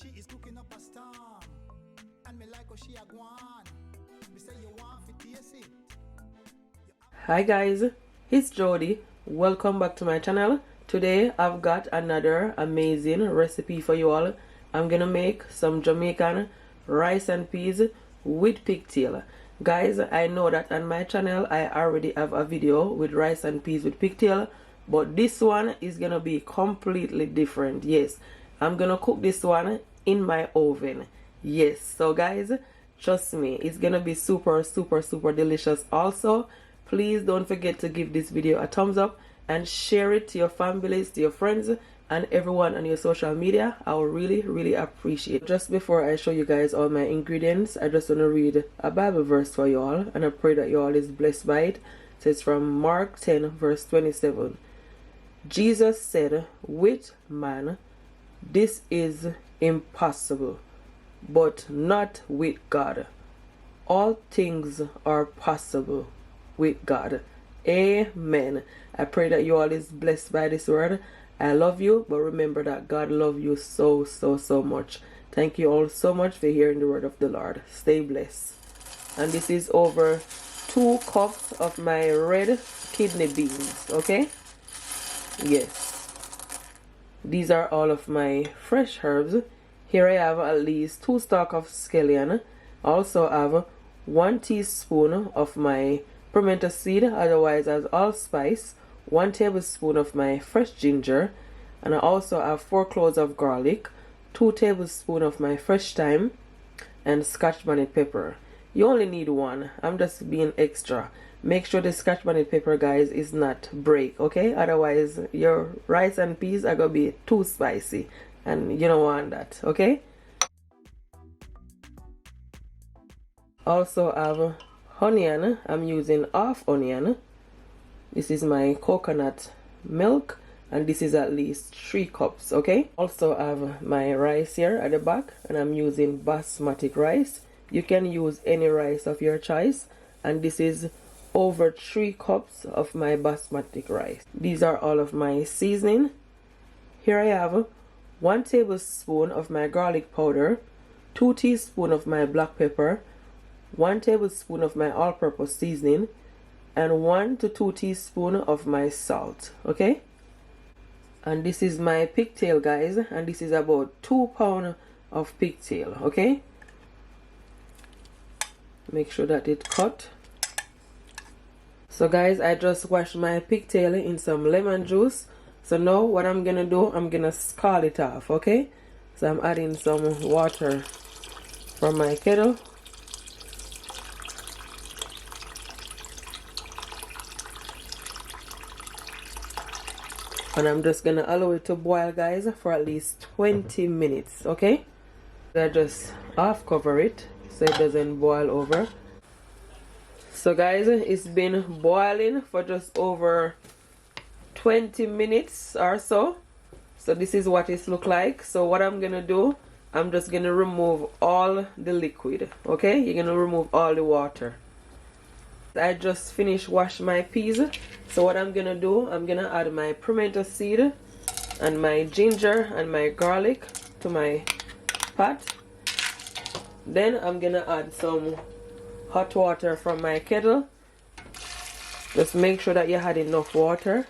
she is cooking up a storm. And me like how she a gwan. Me say you want to taste it. Hi guys, it's Jody. Welcome back to my channel. Today I've got another amazing recipe for you all. I'm gonna make some Jamaican rice and peas with pigtail. Guys, I know that on my channel I already have a video with rice and peas with pigtail, but this one is gonna be completely different. Yes, I'm gonna cook this one in my oven. Yes, so guys, trust me, it's gonna be super delicious. Also, please don't forget to give this video a thumbs up and share it to your families, to your friends, and everyone on your social media. I will really appreciate it. Just before I show you guys all my ingredients, I just want to read a Bible verse for you all, and I pray that you all is blessed by it. So it's from Mark 10 verse 27. Jesus said, with man this is impossible, but not with God. All things are possible with God. Amen. I pray that you all is blessed by this word. I love you, but remember that God loves you so much. Thank you all so much for hearing the word of the Lord. Stay blessed. And this is over 2 cups of my red kidney beans. Okay? Yes. These are all of my fresh herbs. Here I have at least 2 stalks of scallion. I also have 1 teaspoon of my pimento seed, otherwise as allspice, 1 tablespoon of my fresh ginger, and I also have 4 cloves of garlic, 2 tablespoons of my fresh thyme, and scotch bonnet pepper. You only need 1. I'm just being extra. Make sure the scotch bonnet pepper, guys, is not break, okay? Otherwise your rice and peas are gonna be too spicy, and you don't want that, okay? Also have onion. I'm using half onion. This is my coconut milk, and this is at least 3 cups. Okay, also have my rice here at the back, and I'm using basmati rice. You can use any rice of your choice, and this is over 3 cups of my basmati rice. These are all of my seasoning. Here I have 1 tablespoon of my garlic powder, 2 teaspoons of my black pepper, 1 tablespoon of my all-purpose seasoning, and 1 to 2 teaspoons of my salt. Okay, and this is my pigtail, guys, and this is about 2 pounds of pigtail. Okay, make sure that it cut. So guys, I just washed my pigtail in some lemon juice. So now what I'm gonna do, I'm gonna scald it off. Okay, so I'm adding some water from my kettle. And I'm just gonna allow it to boil, guys, for at least 20 minutes. Okay, I just half cover it so it doesn't boil over. So guys, it's been boiling for just over 20 minutes or so. So this is what it looks like. So what I'm gonna do, I'm just gonna remove all the liquid. Okay, you're gonna remove all the water. I just finished washing my peas. So what I'm gonna do, I'm gonna add my pimento seed and my ginger and my garlic to my pot. Then I'm gonna add some hot water from my kettle. Just make sure that you had enough water.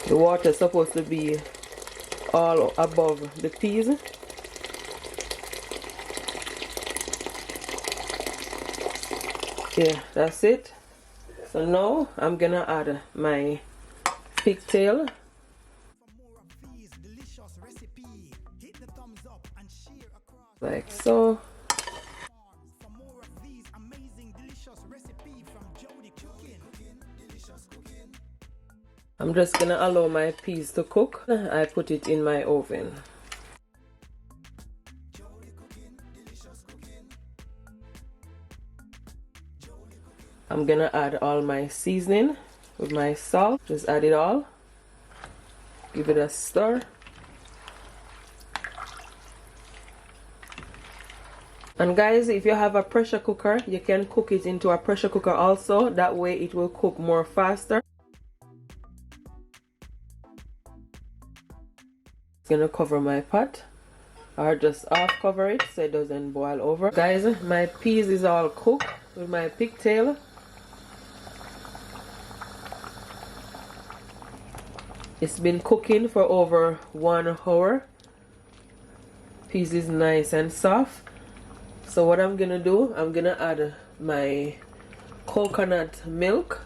The water is supposed to be all above the peas. Yeah, that's it. So now I'm gonna add my pigtail. Like so. I'm just gonna allow my peas to cook. I put it in my oven. I'm gonna add all my seasoning with my salt. Just add it all. Give it a stir. And guys, if you have a pressure cooker, you can cook it into a pressure cooker also. That way it will cook more faster. gonna cover my pot, or just half cover it so it doesn't boil over. Guys, my peas is all cooked with my pigtail. It's been cooking for over 1 hour. Peas is nice and soft. So what I'm gonna do, I'm gonna add my coconut milk.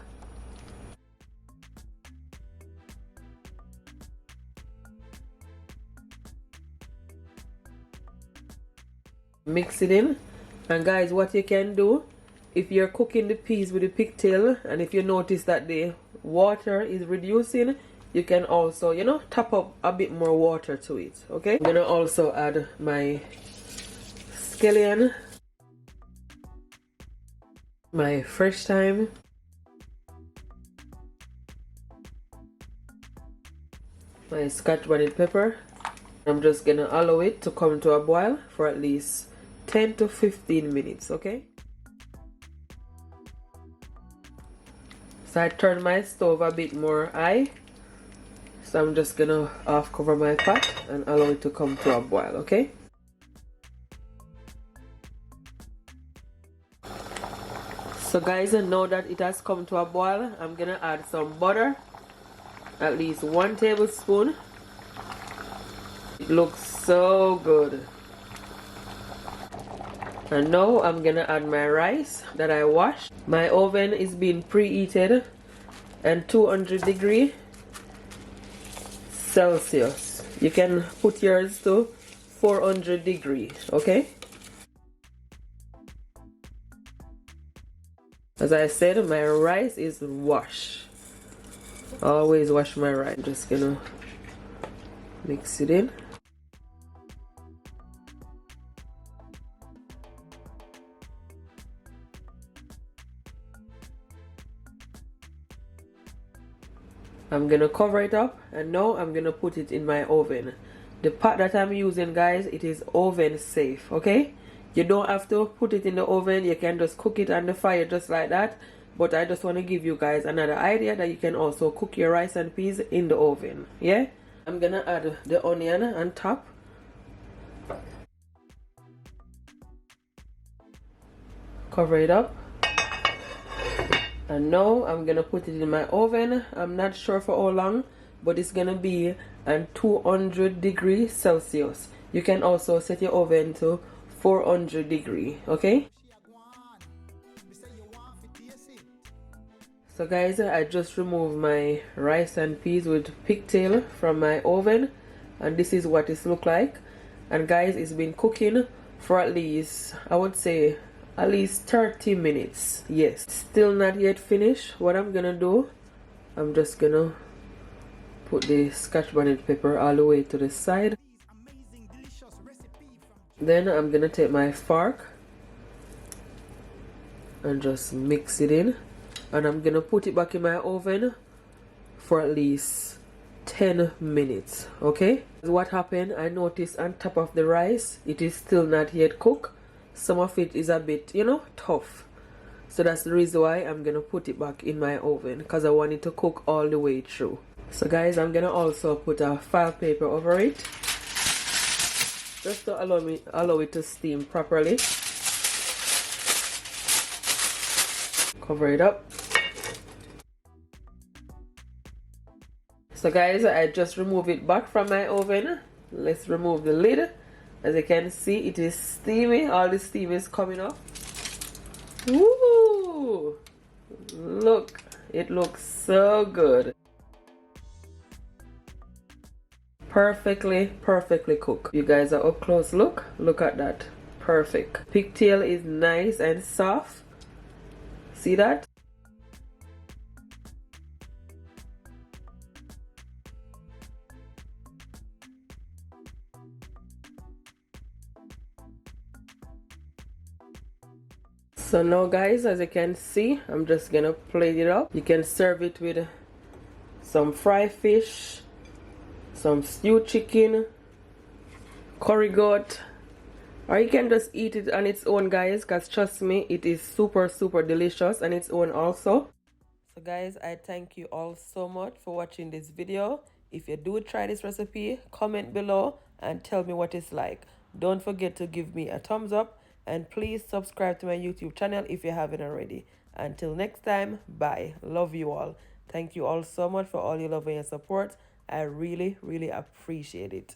Mix it in. And guys, what you can do, if you're cooking the peas with the pigtail and if you notice that the water is reducing, you can also, you know, top up a bit more water to it. Okay, I'm gonna also add my scallion, my fresh thyme, my scotch bonnet pepper. I'm just gonna allow it to come to a boil for at least 10 to 15 minutes. Okay, so I turned my stove a bit more high, so I'm just gonna half cover my pot and allow it to come to a boil. Okay, so guys, now that it has come to a boil, I'm gonna add some butter, at least 1 tablespoon. It looks so good. And now I'm gonna add my rice that I washed. My oven is being preheated and 200 degrees Celsius. You can put yours to 400 degrees, okay? As I said, my rice is washed. Always wash my rice. I'm just gonna mix it in. I'm gonna cover it up, and now I'm gonna put it in my oven. The pot that I'm using, guys, it is oven safe. Okay, you don't have to put it in the oven. You can just cook it on the fire just like that. But I just want to give you guys another idea that you can also cook your rice and peas in the oven. Yeah, I'm gonna add the onion on top. Cover it up. And now I'm gonna put it in my oven. I'm not sure for how long, but it's gonna be at 200 degrees Celsius. You can also set your oven to 400 degrees. Okay, so guys, I just removed my rice and peas with pigtail from my oven, and this is what it looks like. And guys, it's been cooking for at least, I would say, at least 30 minutes. Yes, still not yet finished. What I'm gonna do, I'm just gonna put the scotch bonnet pepper all the way to the side. Then I'm gonna take my fork and just mix it in, and I'm gonna put it back in my oven for at least 10 minutes. Okay, what happened, I noticed on top of the rice, it is still not yet cooked. Some of it is a bit, you know, tough. So that's the reason why I'm gonna put it back in my oven, because I want it to cook all the way through. So guys, I'm gonna also put a file paper over it, just to allow it to steam properly. Cover it up. So guys, I just remove it back from my oven. Let's remove the lid. As you can see, it is steamy. All the steam is coming off. Woo! Look, it looks so good. Perfectly cooked. You guys are up close. Look at that. Perfect. Pigtail is nice and soft. See that? So now guys, as you can see, I'm just gonna plate it up. You can serve it with some fried fish, some stewed chicken, curry goat, or you can just eat it on its own, guys, because trust me, it is super delicious on its own also. So guys, I thank you all so much for watching this video. If you do try this recipe, comment below and tell me what it's like. Don't forget to give me a thumbs up and please subscribe to my YouTube channel if you haven't already. Until next time, bye. Love you all. Thank you all so much for all your love and your support. I really, really appreciate it.